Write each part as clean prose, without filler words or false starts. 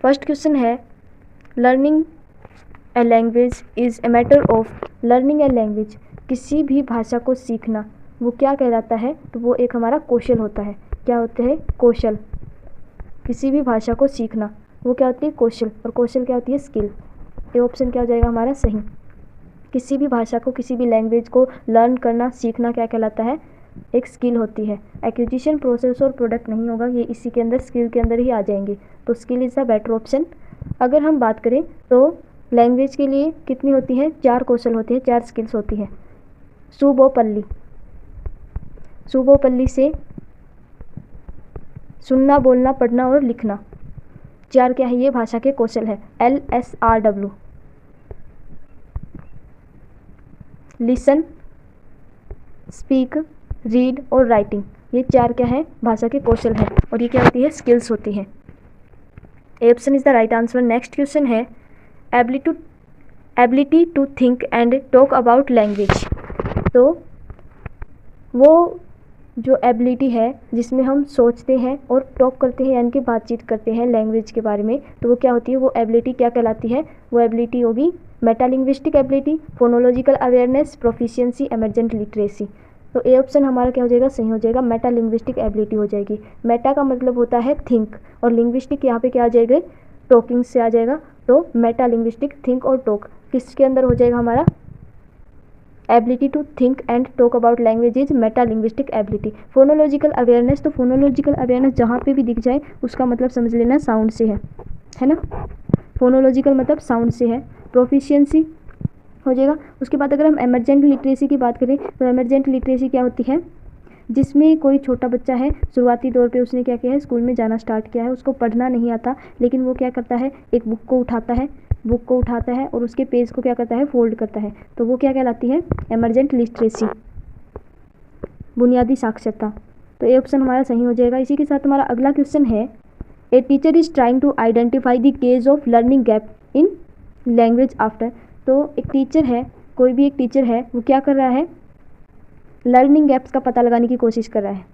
First question है learning a language is a matter of. Learning a language, किसी भी भाषा को सीखना वो क्या कहलाता है? तो वो एक हमारा कौशल होता है। क्या होता है? कौशल। किसी भी भाषा को सीखना वो क्या होती है? कौशल। और कौशल क्या होती है? स्किल। ये ऑप्शन क्या हो जाएगा हमारा? सही। किसी भी भाषा को, किसी भी लैंग्वेज को लर्न करना, सीखना क्या कहलाता है? एक स्किल होती है। एक्विजिशन, प्रोसेस और प्रोडक्ट नहीं होगा, ये इसी के अंदर, स्किल के अंदर ही आ जाएंगे। तो skill is the better option. अगर हम बात करें तो लैंग्वेज के लिए कितनी होती है? 4 कौशल होते हैं, 4 स्किल्स होती है। सुबोपल्ली, सुबोपल्ली से सुनना, बोलना, पढ़ना और लिखना, 4 क्या है? ये भाषा के कौशल है। LSRW, लिसन, स्पीक, रीड और राइटिंग, ये 4 क्या है? भाषा के कौशल है। और ये क्या होती है? स्किल्स होती है। Option is the right answer. Next question है ability to think and talk about language. तो वो जो एबिलिटी है जिसमें हम सोचते हैं और टॉक करते हैं, यानी कि बातचीत करते हैं लैंग्वेज के बारे में, तो वो क्या होती है? वो एबिलिटी क्या कहलाती है? वो एबिलिटी होगी metalinguistic ability, phonological awareness, proficiency, emergent literacy. तो ए ऑप्शन हमारा क्या हो जाएगा? सही हो जाएगा। मेटालिंग्विस्टिक एबिलिटी हो जाएगी। मेटा का मतलब होता है थिंक, और लिंग्विस्टिक यहाँ पे क्या आ जाएगा? टॉकिंग से आ जाएगा। तो मेटालिंग्विस्टिक, थिंक और टॉक किसके अंदर हो जाएगा हमारा? Ability to think and talk about language is metalinguistic ability. Phonological awareness, तो फोनोलॉजिकल अवेयरनेस जहाँ पे भी दिख जाए उसका मतलब समझ लेना साउंड से है ना। फोनोलॉजिकल मतलब साउंड से है। प्रोफिशिएंसी हो जाएगा। उसके बाद अगर हम एमरजेंट लिटरेसी की बात करें तो एमरजेंट लिटरेसी क्या होती है? जिसमें कोई छोटा बच्चा है, शुरुआती दौर पे उसने क्या किया है? स्कूल में जाना स्टार्ट किया है, उसको पढ़ना नहीं आता, लेकिन वो क्या करता है? एक बुक को उठाता है और उसके पेज को क्या करता है? फोल्ड करता है। तो वो क्या कहलाती है? एमरजेंट लिटरेसी, बुनियादी साक्षरता। तो ये ऑप्शन हमारा सही हो जाएगा। इसी के साथ हमारा अगला क्वेश्चन है a teacher is trying to identify the case of learning gap in language after. तो एक टीचर है, कोई भी एक टीचर है, वो क्या कर रहा है? लर्निंग गैप्स का पता लगाने की कोशिश कर रहा है।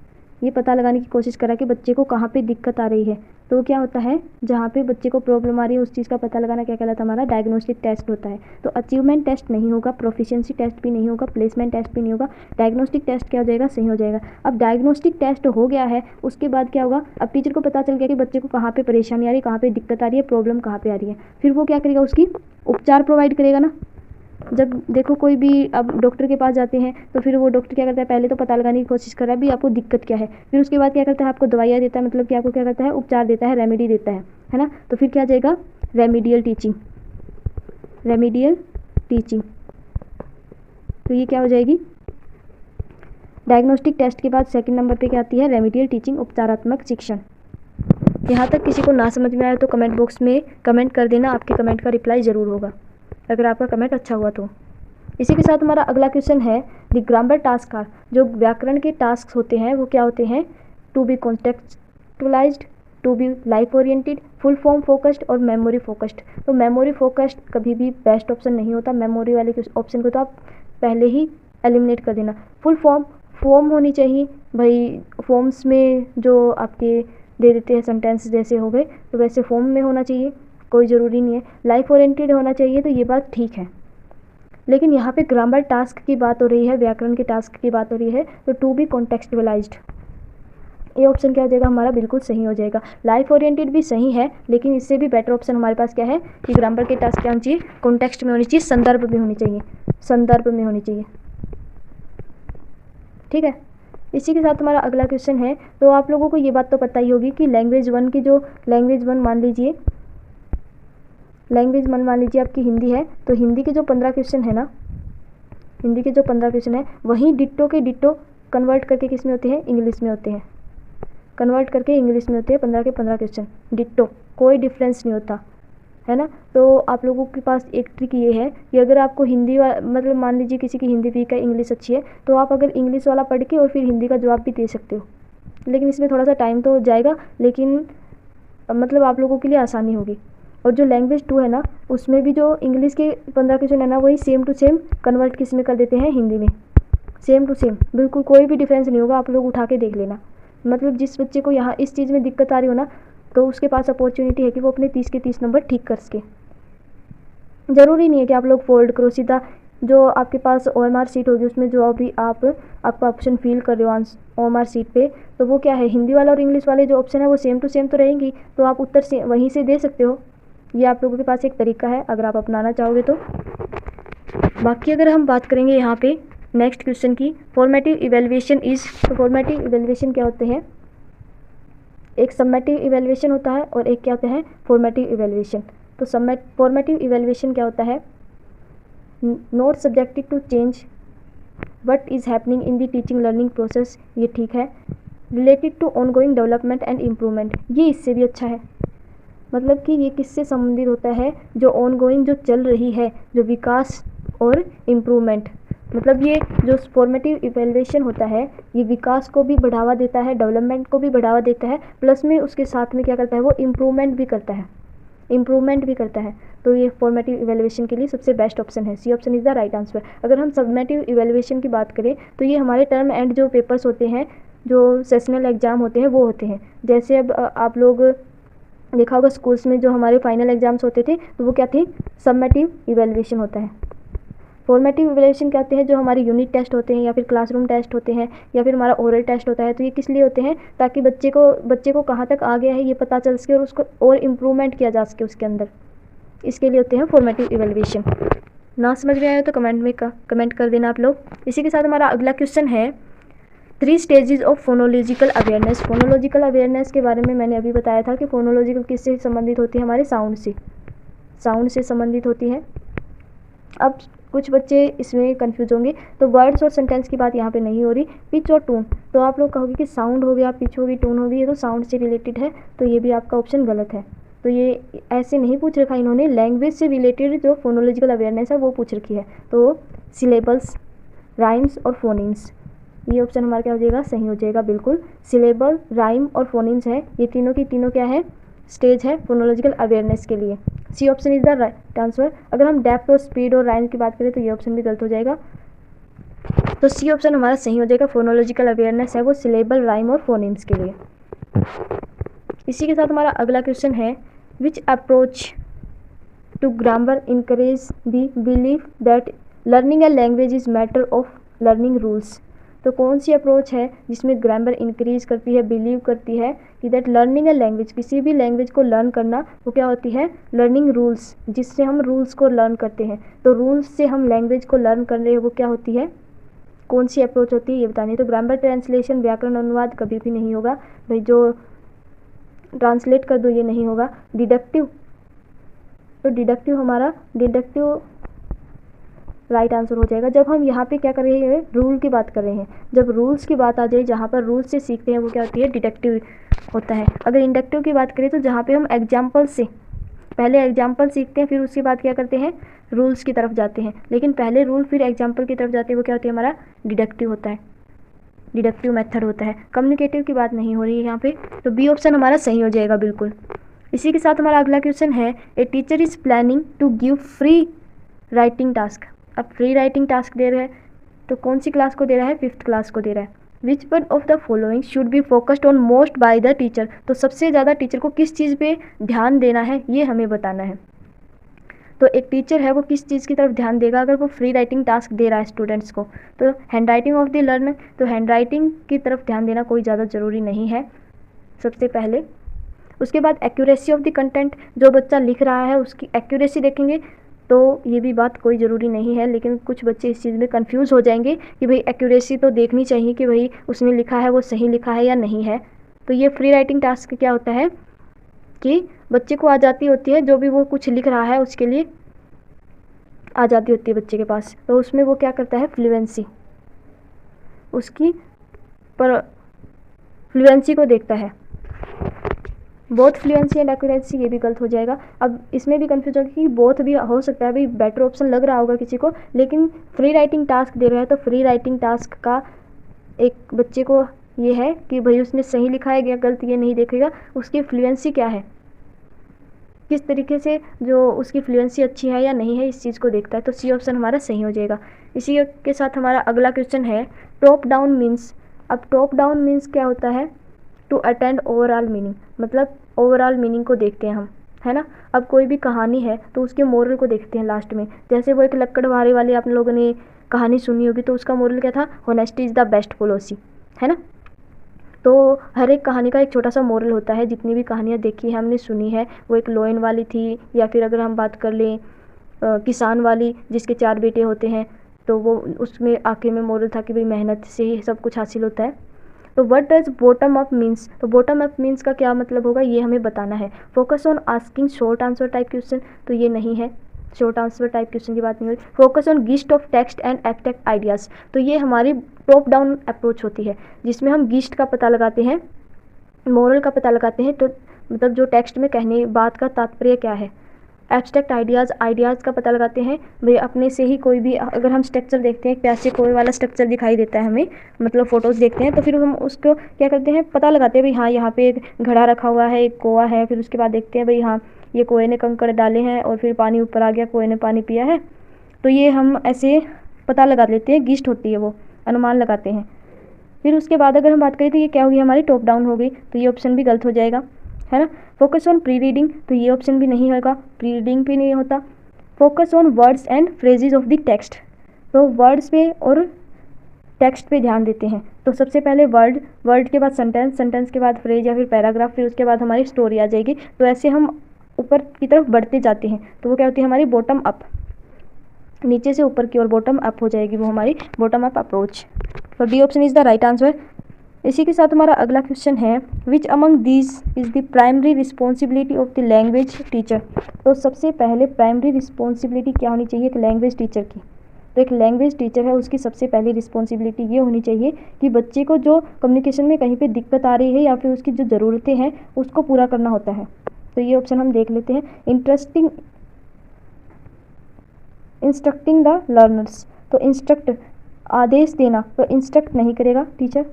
ये पता लगाने की कोशिश कर रहा है कि बच्चे को कहाँ पे दिक्कत आ रही है। तो क्या होता है? जहाँ पे बच्चे को प्रॉब्लम आ रही है उस चीज़ का पता लगाना क्या कहलाता है? हमारा डायग्नोस्टिक टेस्ट होता है। तो अचीवमेंट टेस्ट नहीं होगा, प्रोफिशिएंसी टेस्ट भी नहीं होगा, प्लेसमेंट टेस्ट भी नहीं होगा, डायग्नोस्टिक टेस्ट क्या हो जाएगा? सही हो जाएगा। अब डायग्नोस्टिक टेस्ट हो गया है, उसके बाद क्या होगा? अब टीचर को पता चल गया कि बच्चे को कहाँ पे परेशानी आ रही है, कहाँ पे दिक्कत आ रही है, प्रॉब्लम कहाँ पे आ रही है। फिर वो क्या करेगा? उसकी उपचार प्रोवाइड करेगा ना। जब देखो कोई भी अब डॉक्टर के पास जाते हैं तो फिर वो डॉक्टर क्या करता है? पहले तो पता लगाने की कोशिश कर रहा है भी आपको दिक्कत क्या है, फिर उसके बाद क्या करता है? आपको दवाइयाँ देता है, मतलब कि आपको क्या करता है? उपचार देता है, रेमेडी देता है ना। तो फिर क्या आ जाएगा? Remedial teaching, remedial teaching. तो ये क्या हो जाएगी? डायग्नोस्टिक टेस्ट के बाद सेकंड नंबर पे क्या आती है? रेमीडियल टीचिंग, उपचारात्मक शिक्षण। यहाँ तक किसी को ना समझ में आए तो कमेंट बॉक्स में कमेंट कर देना, आपके कमेंट का रिप्लाई ज़रूर होगा अगर आपका कमेंट अच्छा हुआ तो। इसी के साथ हमारा अगला क्वेश्चन है द ग्रामर टास्क आर। जो व्याकरण के टास्क होते हैं वो क्या होते हैं? To be contextualised, to be life oriented, full form focused और मेमोरी फोकस्ड। तो मेमोरी फोकस्ड कभी भी बेस्ट ऑप्शन नहीं होता। मेमोरी वाले ऑप्शन को तो आप पहले ही एलिमिनेट कर देना। फुल फॉर्म होनी चाहिए भाई। फॉर्म्स में जो आपके दे देते हैं सेंटेंस जैसे हो गए, तो वैसे फॉर्म में होना चाहिए, कोई ज़रूरी नहीं है। लाइफ ओरिएंटेड होना चाहिए, तो ये बात ठीक है। लेकिन यहाँ पे ग्रामर टास्क की बात हो रही है, व्याकरण के टास्क की बात हो रही है, तो टू बी कॉन्टेक्चुअलाइज्ड, ये ऑप्शन क्या हो जाएगा हमारा? बिल्कुल सही हो जाएगा। लाइफ ओरिएंटेड भी सही है, लेकिन इससे भी बेटर ऑप्शन हमारे पास क्या है कि ग्रामर के टास्क क्या होनी चाहिए? कॉन्टेक्स्ट में होनी चाहिए, संदर्भ में होनी चाहिए, संदर्भ में होनी चाहिए। ठीक है। इसी के साथ हमारा अगला क्वेश्चन है, तो आप लोगों को ये बात तो पता ही होगी कि लैंग्वेज वन की जो लैंग्वेज वन मान लीजिए आपकी हिंदी है, तो हिंदी के जो 15 क्वेश्चन है ना, हिंदी के जो 15 क्वेश्चन है वहीं डिट्टो के डिट्टो कन्वर्ट करके किस में होते हैं? इंग्लिश में होते हैं। कन्वर्ट करके इंग्लिश में होते हैं 15 के 15 क्वेश्चन डिट्टो, कोई डिफरेंस नहीं होता है ना। तो आप लोगों के पास एक ट्रिक ये है कि अगर आपको हिंदी मतलब मान लीजिए किसी की हिंदी वीक है, इंग्लिश अच्छी है, तो आप अगर इंग्लिश वाला पढ़ के और फिर हिंदी का जवाब भी दे सकते हो। लेकिन इसमें थोड़ा सा टाइम तो जाएगा, लेकिन मतलब आप लोगों के लिए आसानी होगी। और जो लैंग्वेज 2 है ना, उसमें भी जो इंग्लिश के 15 क्वेश्चन है ना, वही सेम टू सेम कन्वर्ट किस में कर देते हैं? हिंदी में। सेम टू सेम, बिल्कुल कोई भी डिफरेंस नहीं होगा। आप लोग उठा के देख लेना। मतलब जिस बच्चे को यहाँ इस चीज़ में दिक्कत आ रही हो ना, तो उसके पास अपॉर्चुनिटी है कि वो अपने 30 के 30 नंबर ठीक कर सके। ज़रूरी नहीं है कि आप लोग फोल्ड करो, सीधा जो आपके पास OMR सीट होगी उसमें जो अभी आपका ऑप्शन फिल कर रहे हो OMR सीट पे, तो वो क्या है, हिंदी वाला और इंग्लिश वाले जो ऑप्शन है वो सेम टू सेम तो रहेंगी, तो आप उत्तर से वहीं से दे सकते हो। ये आप लोगों के पास एक तरीका है अगर आप अपनाना चाहोगे तो। बाकी अगर हम बात करेंगे यहाँ पे नेक्स्ट क्वेश्चन की, फॉर्मेटिव इवेल्युएशन इज़, तो फॉर्मेटिव इवेल्युएशन क्या होते हैं, एक समेटिव इवेल्युएशन होता है और एक क्या होता है फॉर्मेटिव इवेल्युएशन। तो फॉर्मेटिव इवेल्युएशन क्या होता है, not subjected to change what is happening in the teaching learning process, ये ठीक है। Related to ongoing development and improvement, ये इससे भी अच्छा है। मतलब कि ये किससे संबंधित होता है, जो ऑनगोइंग जो चल रही है, जो विकास और इम्प्रूवमेंट, मतलब ये जो फॉर्मेटिव इवेल्युएशन होता है ये विकास को भी बढ़ावा देता है, डेवलपमेंट को भी बढ़ावा देता है, प्लस में उसके साथ में क्या करता है वो इम्प्रूवमेंट भी करता है। तो ये फॉर्मेटिव इवेल्युएशन के लिए सबसे बेस्ट ऑप्शन है, C option is the right answer. अगर हम समेटिव इवेल्युएशन की बात करें तो ये हमारे टर्म एंड जो पेपर्स होते हैं, जो सेशनल एग्ज़ाम होते हैं वो होते हैं। जैसे अब आप लोग देखा होगा स्कूल्स में जो हमारे फाइनल एग्जाम्स होते थे तो वो क्या थे, समेटिव इवेल्युएशन होता है। फॉर्मेटिव इवेल्युएशन क्या होते हैं, जो हमारे यूनिट टेस्ट होते हैं या फिर क्लासरूम टेस्ट होते हैं या फिर हमारा ओरल टेस्ट होता है, तो ये किस लिए होते हैं, ताकि बच्चे को कहाँ तक आ गया है ये पता चल सके और उसको और इम्प्रूवमेंट किया जा सके उसके अंदर, इसके लिए होते हैं फॉर्मेटिव इवेल्युएशन। ना समझ में आया तो कमेंट कर देना आप लोग। इसी के साथ हमारा अगला क्वेश्चन है 3 stages of phonological awareness. Phonological awareness के बारे में मैंने अभी बताया था कि फोनोलॉजिकल किससे संबंधित होती है, हमारे साउंड से संबंधित होती है। अब कुछ बच्चे इसमें कंफ्यूज होंगे, तो वर्ड्स और सेंटेंस की बात यहाँ पे नहीं हो रही, पिच और टून। तो आप लोग कहोगे कि साउंड हो गया, पिच होगी, टून होगी, ये तो साउंड से रिलेटेड है, तो ये भी आपका ऑप्शन गलत है। तो ये ऐसे नहीं पूछ रखा इन्होंने, लैंग्वेज से रिलेटेड जो फोनोलॉजिकल अवेयरनेस है वो पूछ रखी है। तो सिलेबल्स, राइम्स और फोनीम्स, ये ऑप्शन हमारा क्या हो जाएगा, सही हो जाएगा बिल्कुल। सिलेबल, राइम और फोनीम्स है, ये तीनों की तीनों क्या है, स्टेज है फोनोलॉजिकल अवेयरनेस के लिए। C option is the right answer. अगर हम डेप्थ और स्पीड और राइम की बात करें तो ये ऑप्शन भी गलत हो जाएगा। तो सी ऑप्शन हमारा सही हो जाएगा, फोनोलॉजिकल अवेयरनेस है वो सिलेबल, राइम और फोनीम्स के लिए। इसी के साथ हमारा अगला क्वेश्चन है, which approach to grammar encourage the belief that learning a language is matter of learning rules. तो कौन सी अप्रोच है जिसमें ग्रामर इंक्रीज करती है, बिलीव करती है कि दैट लर्निंग ए लैंग्वेज, किसी भी लैंग्वेज को लर्न करना वो क्या होती है, लर्निंग रूल्स, जिससे हम रूल्स को लर्न करते हैं। तो रूल्स से हम लैंग्वेज को लर्न कर रहे हैं, वो क्या होती है, कौन सी अप्रोच होती है ये बतानी है। तो ग्रामर ट्रांसलेशन, व्याकरण अनुवाद कभी भी नहीं होगा भाई, जो ट्रांसलेट कर दो ये नहीं होगा। डिडक्टिव, तो डिडक्टिव राइट आंसर हो जाएगा। जब हम यहाँ पे क्या कर रहे हैं, रूल की बात कर रहे हैं, जब रूल्स की बात आ जाए, जहाँ पर रूल्स से सीखते हैं वो क्या होती है, डिडक्टिव होता है। अगर इंडक्टिव की बात करें तो जहाँ पे हम एग्जाम्पल से, पहले एग्जाम्पल सीखते हैं फिर उसके बाद क्या करते हैं, रूल्स की तरफ जाते हैं, लेकिन पहले रूल फिर एग्जाम्पल की तरफ जाते हैं, वो क्या होती है, हमारा डिडक्टिव होता है, डिडक्टिव मेथड होता है। कम्युनिकेटिव की बात नहीं हो रही है यहाँ पे, तो बी ऑप्शन हमारा सही हो जाएगा बिल्कुल। इसी के साथ हमारा अगला क्वेश्चन है, a teacher is planning to give free writing task. अब फ्री राइटिंग टास्क दे रहा है, तो कौन सी क्लास को दे रहा है, 5th क्लास को दे रहा है। Which one of the following should be focused on most by the teacher. तो सबसे ज़्यादा टीचर को किस चीज़ पे ध्यान देना है ये हमें बताना है। तो एक टीचर है वो किस चीज़ की तरफ ध्यान देगा अगर वो फ्री राइटिंग टास्क दे रहा है स्टूडेंट्स को, तो hand writing of the learner, तो हैंड राइटिंग की तरफ ध्यान देना कोई ज़्यादा ज़रूरी नहीं है सबसे पहले। उसके बाद एक्यूरेसी ऑफ द कंटेंट, जो बच्चा लिख रहा है उसकी एक्यूरेसी देखेंगे, तो ये भी बात कोई ज़रूरी नहीं है, लेकिन कुछ बच्चे इस चीज़ में कंफ्यूज हो जाएंगे कि भाई एक्यूरेसी तो देखनी चाहिए कि भाई उसने लिखा है वो सही लिखा है या नहीं है। तो ये फ्री राइटिंग टास्क क्या होता है कि बच्चे को आज़ादी होती है, जो भी वो कुछ लिख रहा है उसके लिए आज़ादी होती है बच्चे के पास, तो उसमें वो क्या करता है, फ्लुएंसी, उसकी पर फ्लुएंसी को देखता है। बोथ फ्लुएंसी एंड एक्यूरेंसी, ये भी गलत हो जाएगा। अब इसमें भी कंफ्यूज होगा कि बोथ भी हो सकता है, भाई बेटर ऑप्शन लग रहा होगा किसी को, लेकिन फ्री राइटिंग टास्क दे रहा है तो फ्री राइटिंग टास्क का एक बच्चे को ये है कि भाई उसने सही लिखा है या गलत ये नहीं देखेगा, उसकी फ्लुएंसी क्या है, किस तरीके से जो उसकी फ्लुएंसी अच्छी है या नहीं है, इस चीज़ को देखता है। तो सी ऑप्शन हमारा सही हो जाएगा। इसी के साथ हमारा अगला क्वेश्चन है, टॉप डाउन मीन्स। अब टॉप डाउन मीन्स क्या होता है, टू अटेंड ओवरऑल मीनिंग, मतलब ओवरऑल मीनिंग को देखते हैं हम, है ना। अब कोई भी कहानी है तो उसके मोरल को देखते हैं लास्ट में। जैसे वो एक लक्कड़हारे वाली आप लोगों ने कहानी सुनी होगी, तो उसका मोरल क्या था, honesty is the best policy, है ना। तो हर एक कहानी का एक छोटा सा मोरल होता है। जितनी भी कहानियाँ देखी है, हमने सुनी है, वो एक लोयन वाली थी, या फिर अगर हम बात कर लें किसान वाली जिसके 4 बेटे होते हैं, तो वो उसमें आखिर में मोरल था कि भाई मेहनत से ही सब कुछ हासिल होता है। तो what does bottom up means, तो बॉटम अप मीन्स का क्या मतलब होगा, ये हमें बताना है। Focus on asking short answer type question, तो ये नहीं है, शॉर्ट आंसर टाइप क्वेश्चन की बात नहीं हो रही। Focus on gist of text and abstract ideas, तो ये हमारी टॉप डाउन अप्रोच होती है, जिसमें हम गिस्ट का पता लगाते हैं, मोरल का पता लगाते हैं, तो मतलब जो टेक्स्ट में कहने बात का तात्पर्य क्या है। एब्स्ट्रैक्ट आइडियाज़ का पता लगाते हैं, भाई अपने से ही कोई भी अगर हम स्ट्रक्चर देखते हैं, प्यासे कोई वाला स्ट्रक्चर दिखाई देता है हमें, मतलब फ़ोटोज़ देखते हैं, तो फिर हम उसको क्या करते हैं, पता लगाते हैं भाई हाँ यहाँ पे एक घड़ा रखा हुआ है, एक कोआ है, फिर उसके बाद देखते हैं भाई हाँ ये कोए ने कंकड़ डाले हैं और फिर पानी ऊपर आ गया, कोए ने पानी पिया है। तो ये हम ऐसे पता लगा लेते हैं, गिस्ट होती है वो, अनुमान लगाते हैं। फिर उसके बाद अगर हम बात करें तो ये क्या होगी, हमारी टॉप डाउन हो गई, तो ये ऑप्शन भी गलत हो जाएगा, है ना। फोकस ऑन प्री रीडिंग, तो ये ऑप्शन भी नहीं होगा, प्री रीडिंग भी नहीं होता। Focus on words and phrases of the text, तो वर्ड्स पे और टेक्स्ट पे ध्यान देते हैं। तो सबसे पहले वर्ड के बाद सेंटेंस के बाद फ्रेज या फिर पैराग्राफ, फिर उसके बाद हमारी स्टोरी आ जाएगी। तो ऐसे हम ऊपर की तरफ बढ़ते जाते हैं, तो वो क्या होती है, हमारी बॉटम अप, नीचे से ऊपर की ओर बॉटम अप हो जाएगी, वो हमारी बॉटम अप अप्रोच। तो D option is the right answer. इसी के साथ हमारा अगला क्वेश्चन है, which among these is the primary responsibility of the language teacher. तो सबसे पहले प्राइमरी रिस्पॉन्सिबिलिटी क्या होनी चाहिए एक लैंग्वेज टीचर की। तो एक लैंग्वेज टीचर है, उसकी सबसे पहली रिस्पॉन्सिबिलिटी ये होनी चाहिए कि बच्चे को जो कम्युनिकेशन में कहीं पे दिक्कत आ रही है या फिर उसकी जो ज़रूरतें हैं उसको पूरा करना होता है। तो ये ऑप्शन हम देख लेते हैं। इंस्ट्रक्टिंग द लर्नर्स, तो इंस्ट्रक्ट आदेश देना, तो इंस्ट्रक्ट नहीं करेगा टीचर,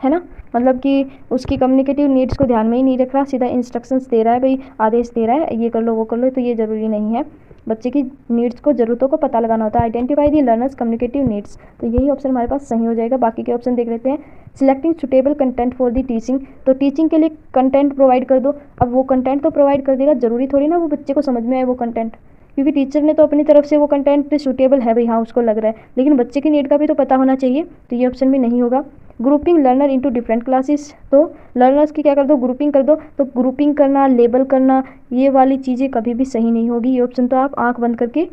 है ना। मतलब कि उसकी कम्युनिकेटिव नीड्स को ध्यान में ही नहीं रख रहा, सीधा इंस्ट्रक्शंस दे रहा है, भाई आदेश दे रहा है ये कर लो वो कर लो, तो ये ज़रूरी नहीं है। बच्चे की नीड्स को, ज़रूरतों को पता लगाना होता है। Identify the learners communicative needs, तो यही ऑप्शन हमारे पास सही हो जाएगा। बाकी के ऑप्शन देख लेते हैं। Selecting suitable content for the teaching, तो टीचिंग के लिए कंटेंट प्रोवाइड कर दो। अब वो कंटेंट तो प्रोवाइड कर देगा, ज़रूरी थोड़ी ना वो बच्चे को समझ में आए वो कंटेंट, क्योंकि टीचर ने तो अपनी तरफ से वो कंटेंट सूटेबल है भाई हाँ उसको लग रहा है, लेकिन बच्चे की नीड का भी तो पता होना चाहिए, तो ये ऑप्शन भी नहीं होगा। Grouping learner into different classes, तो लर्नर्स की क्या कर दो, ग्रुपिंग कर दो। तो ग्रुपिंग करना, लेबल करना, ये वाली चीज़ें कभी भी सही नहीं होगी। ये ऑप्शन तो आप आंख बंद करके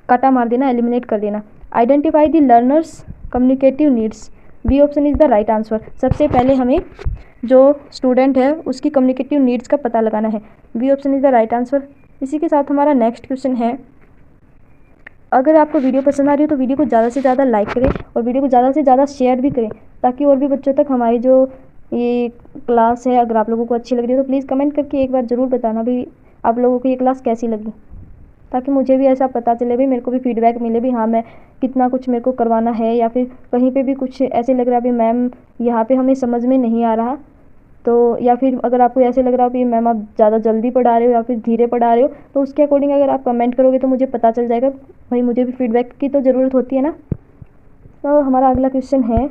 काटा मार देना, एलिमिनेट कर देना। Identify the learners communicative needs, B option is the right answer. सबसे पहले हमें जो स्टूडेंट है उसकी कम्युनिकेटिव नीड्स का पता लगाना है, B option is the right answer. इसी के साथ हमारा नेक्स्ट क्वेश्चन है, अगर आपको वीडियो पसंद आ रही हो तो वीडियो को ज़्यादा से ज़्यादा लाइक करें और वीडियो को ज़्यादा से ज़्यादा शेयर भी करें, ताकि और भी बच्चों तक हमारी जो ये क्लास है अगर आप लोगों को अच्छी लग रही है तो प्लीज़ कमेंट करके एक बार ज़रूर बताना भी आप लोगों को ये क्लास कैसी लगी, ताकि मुझे भी ऐसा पता चले भी, मेरे को भी फीडबैक मिले भी हाँ मैं कितना कुछ मेरे को करवाना है, या फिर कहीं पे भी कुछ ऐसे लग रहा है भी मैम यहाँ पे हमें समझ में नहीं आ रहा, तो या फिर अगर आपको ऐसे लग रहा हो कि मैम आप ज़्यादा जल्दी पढ़ा रहे हो या फिर धीरे पढ़ा रहे हो, तो उसके अकॉर्डिंग अगर आप कमेंट करोगे तो मुझे पता चल जाएगा, भाई मुझे भी फीडबैक की तो ज़रूरत होती है ना। तो हमारा अगला क्वेश्चन है,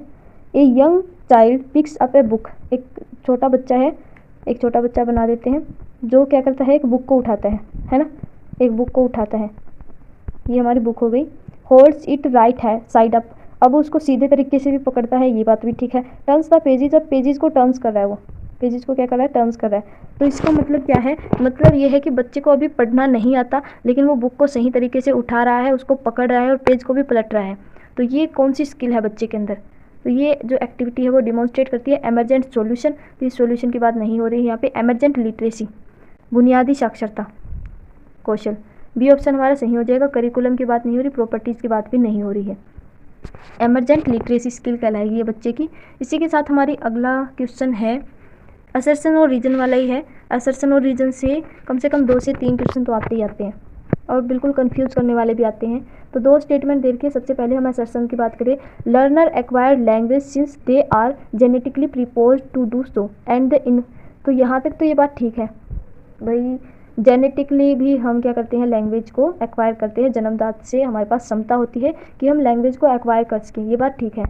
a young child picks up a book, एक छोटा बच्चा है, एक छोटा बच्चा बना देते हैं जो क्या करता है, एक बुक को उठाता है ना, एक बुक को उठाता है, ये हमारी बुक हो गई। होल्ड्स इट राइट है साइड अप, अब उसको सीधे तरीके से भी पकड़ता है, ये बात भी ठीक है। टर्न्स द पेजेज, अब पेजेस को टर्न्स कर रहा है, वो पेजेस को क्या कर रहा है, टर्न्स कर रहा है। तो इसका मतलब क्या है, मतलब ये है कि बच्चे को अभी पढ़ना नहीं आता, लेकिन वो बुक को सही तरीके से उठा रहा है, उसको पकड़ रहा है और पेज को भी पलट रहा है। तो ये कौन सी स्किल है बच्चे के अंदर, तो ये जो एक्टिविटी है वो डिमॉन्स्ट्रेट करती है एमरजेंट सॉल्यूशन। तो इस सॉल्यूशन की बात नहीं हो रही है यहाँ पे, एमरजेंट लिटरेसी, बुनियादी साक्षरता कौशल, बी ऑप्शन हमारा सही हो जाएगा। करिकुलम की बात नहीं हो रही, प्रॉपर्टीज़ की बात भी नहीं हो रही है, एमरजेंट लिटरेसी स्किल कहलाएगी ये बच्चे की। इसी के साथ हमारी अगला क्वेश्चन है, असर्शन और रीजन वाला ही है। असर्शन और रीजन से कम 2 से 3 क्वेश्चन तो आते ही आते हैं और बिल्कुल कंफ्यूज करने वाले भी आते हैं। तो 2 स्टेटमेंट देखिए, सबसे पहले हम असर्शन की बात करें, learner acquired language since they are genetically prepose to do so and the in, तो यहाँ तक तो ये बात ठीक है भाई, जेनेटिकली भी हम क्या करते हैं, लैंग्वेज को एक्वायर करते हैं, जन्मजात से हमारे पास क्षमता होती है कि हम लैंग्वेज को एक्वायर कर सकें, ये बात ठीक है।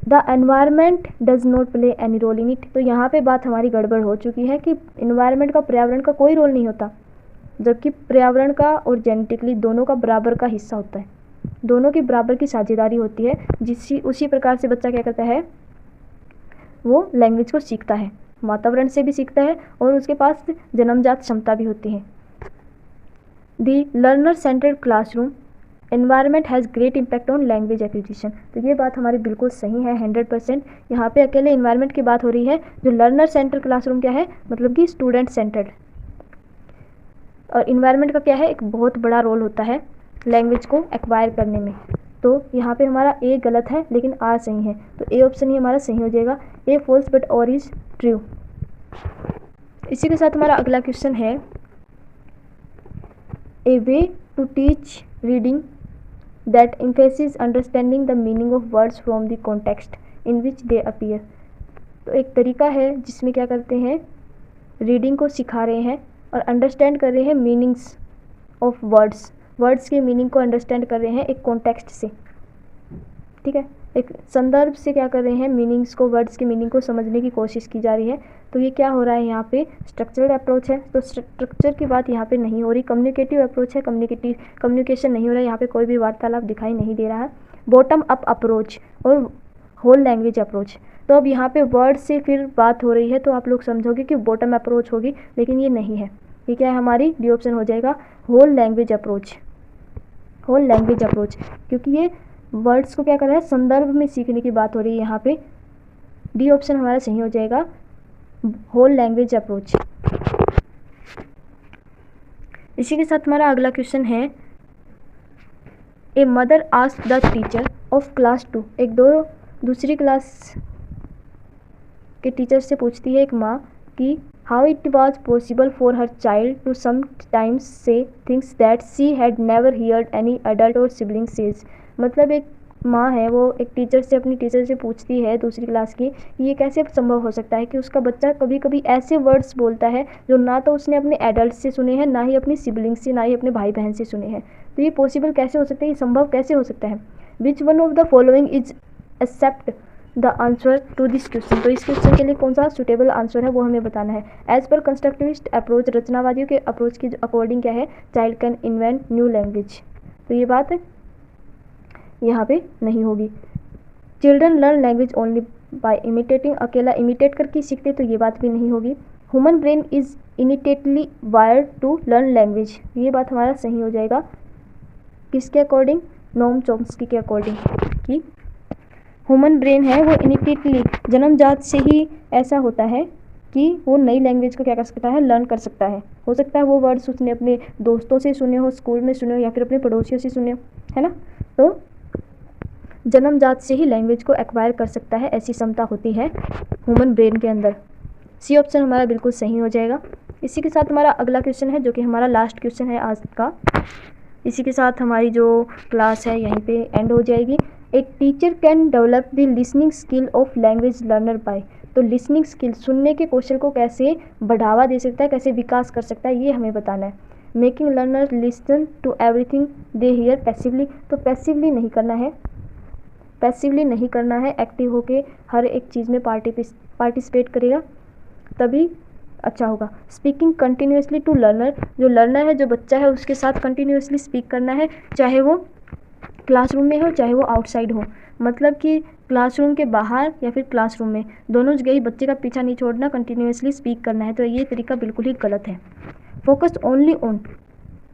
The environment does not play any role in it. तो यहाँ पे बात हमारी गड़बड़ हो चुकी है कि इन्वायरमेंट का, पर्यावरण का कोई रोल नहीं होता, जबकि पर्यावरण का और जेनेटिकली दोनों का बराबर का हिस्सा होता है, दोनों की बराबर की साझेदारी होती है। उसी प्रकार से बच्चा क्या करता है, वो लैंग्वेज को सीखता है, वातावरण से भी सीखता है और उसके पास जन्मजात क्षमता भी होती है। The learner centred classroom environment has great impact on language acquisition. तो ये बात हमारी बिल्कुल सही है 100%। यहाँ पे अकेले इन्वायरमेंट की बात हो रही है। जो लर्नर सेंटर्ड क्लासरूम क्या है, मतलब कि स्टूडेंट सेंटर्ड, और इन्वायरमेंट का क्या है, एक बहुत बड़ा रोल होता है लैंग्वेज को एक्वायर करने में। तो यहाँ पे हमारा ए गलत है लेकिन आर सही है, तो ए ऑप्शन ही हमारा सही हो जाएगा। A false but R is true. इसी के साथ हमारा अगला क्वेश्चन है, a way to teach reading that emphasizes understanding the meaning of words from the context in which they appear। तो एक तरीका है जिसमें क्या करते हैं, रीडिंग को सिखा रहे हैं और अंडरस्टैंड कर रहे हैं मीनिंग्स ऑफ वर्ड्स के मीनिंग को अंडरस्टैंड कर रहे हैं एक कॉन्टेक्स्ट से, ठीक है, एक संदर्भ से क्या कर रहे हैं, मीनिंग्स को, वर्ड्स के मीनिंग को समझने की कोशिश की जा रही है। तो ये क्या हो रहा है, यहाँ पे स्ट्रक्चरल अप्रोच है, तो स्ट्रक्चर की बात यहाँ पे नहीं हो रही। कम्युनिकेटिव अप्रोच है, कम्युनिकेशन नहीं हो रहा है, यहाँ पे कोई भी वार्तालाप दिखाई नहीं दे रहा है। बॉटम अप अप्रोच और होल लैंग्वेज अप्रोच। तो अब यहाँ पे वर्ड से फिर बात हो रही है, तो आप लोग समझोगे कि बॉटम अप्रोच होगी, लेकिन ये नहीं है। ये क्या है, हमारी डी ऑप्शन हो जाएगा whole language approach. Whole language approach, क्योंकि ये वर्ड्स को क्या कर रहा है, संदर्भ में सीखने की बात हो रही है यहाँ पे। डी ऑप्शन हमारा सही हो जाएगा, होल लैंग्वेज अप्रोच। इसी के साथ हमारा अगला क्वेश्चन है, a mother asked the teacher of class 2। दूसरी क्लास के टीचर से पूछती है एक माँ कि how it was possible for her child to sometimes say things that she had never heard any adult or sibling says. मतलब एक माँ है, वो एक टीचर से, अपनी टीचर से पूछती है दूसरी क्लास की, ये कैसे संभव हो सकता है कि उसका बच्चा कभी कभी ऐसे वर्ड्स बोलता है जो ना तो उसने अपने एडल्ट से सुने हैं, ना ही अपनी सिबलिंग से, ना ही अपने भाई बहन से सुने हैं। तो ये पॉसिबल कैसे हो सकता है, ये संभव कैसे हो सकता है। Which one of the following is accept the answer to this question. तो इस क्वेश्चन के लिए कौन सा सुटेबल आंसर है वो हमें बताना है। एज पर कंस्ट्रक्टिविस्ट अप्रोच, रचनावादियों के अप्रोच के अकॉर्डिंग क्या है, child can invent new language. तो ये बात यहाँ पे नहीं होगी। Children learn language only by imitating, अकेला इमिटेट करके सीखते, तो ये बात भी नहीं होगी। Human brain is initially wired to learn language, ये बात हमारा सही हो जाएगा। किसके अकॉर्डिंग, नोम चॉम्स्की के अकॉर्डिंग, कि ह्यूमन ब्रेन है वो इनिटेटली, जन्मजात से ही ऐसा होता है कि वो नई लैंग्वेज को क्या कर सकता है, लर्न कर सकता है। हो सकता है वो वर्ड्स उसने अपने दोस्तों से सुने हो, स्कूल में सुने हो, या फिर अपने पड़ोसियों से सुने हो, है ना। तो जन्मजात से ही लैंग्वेज को एक्वायर कर सकता है, ऐसी क्षमता होती है ह्यूमन ब्रेन के अंदर। सी ऑप्शन हमारा बिल्कुल सही हो जाएगा। इसी के साथ हमारा अगला क्वेश्चन है, जो कि हमारा लास्ट क्वेश्चन है आज का। इसी के साथ हमारी जो क्लास है यहीं पे एंड हो जाएगी। A teacher can develop the listening skill of language learner by. तो लिसनिंग स्किल, सुनने के कौशल को कैसे बढ़ावा दे सकता है, कैसे विकास कर सकता है, ये हमें बताना है। Making learner listen to everything they hear passively. तो पैसिवली नहीं करना है, पैसिवली नहीं करना है, एक्टिव होके हर एक चीज़ में पार्टिसिपेट करेगा तभी अच्छा होगा। स्पीकिंग कंटिन्यूसली टू लर्नर, जो लर्नर है, जो बच्चा है, उसके साथ कंटिन्यूसली स्पीक करना है, चाहे वो क्लासरूम में हो चाहे वो आउटसाइड हो। मतलब कि क्लासरूम के बाहर या फिर क्लासरूम में, दोनों जगह ही बच्चे का पीछा नहीं छोड़ना, कंटिन्यूसली स्पीक करना है। तो ये तरीका बिल्कुल ही गलत है। Focus only on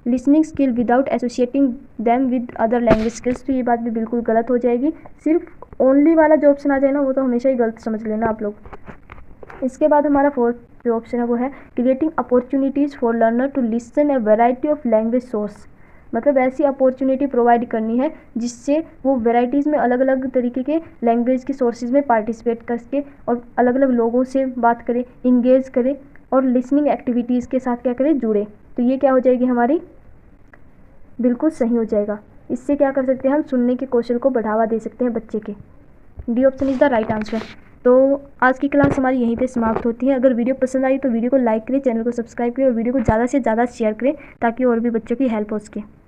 listening skill without associating them with other language skills. तो ये बात भी बिल्कुल गलत हो जाएगी। सिर्फ ओनली वाला जो ऑप्शन आ जाए ना, वो तो हमेशा ही गलत समझ लेना आप लोग। इसके बाद हमारा फोर्थ जो ऑप्शन है वो है creating opportunities for learner to listen a variety of language source. मतलब ऐसी अपॉर्चुनिटी प्रोवाइड करनी है जिससे वो वेराइटीज़ में अलग अलग तरीके के लैंग्वेज की सोर्सेज में पार्टिसिपेट करके और अलग अलग लोगों से बात करें, इंगेज करें और लिसनिंग एक्टिविटीज़ के साथ क्या करें, जुड़े। तो ये क्या हो जाएगी हमारी, बिल्कुल सही हो जाएगा। इससे क्या कर सकते हैं हम, सुनने के कौशल को बढ़ावा दे सकते हैं बच्चे के। D option is the right answer. तो आज की क्लास हमारी यहीं पे समाप्त होती है। अगर वीडियो पसंद आई तो वीडियो को लाइक करें, चैनल को सब्सक्राइब करें और वीडियो को ज़्यादा से ज़्यादा शेयर करें ताकि और भी बच्चों की हेल्प हो सके।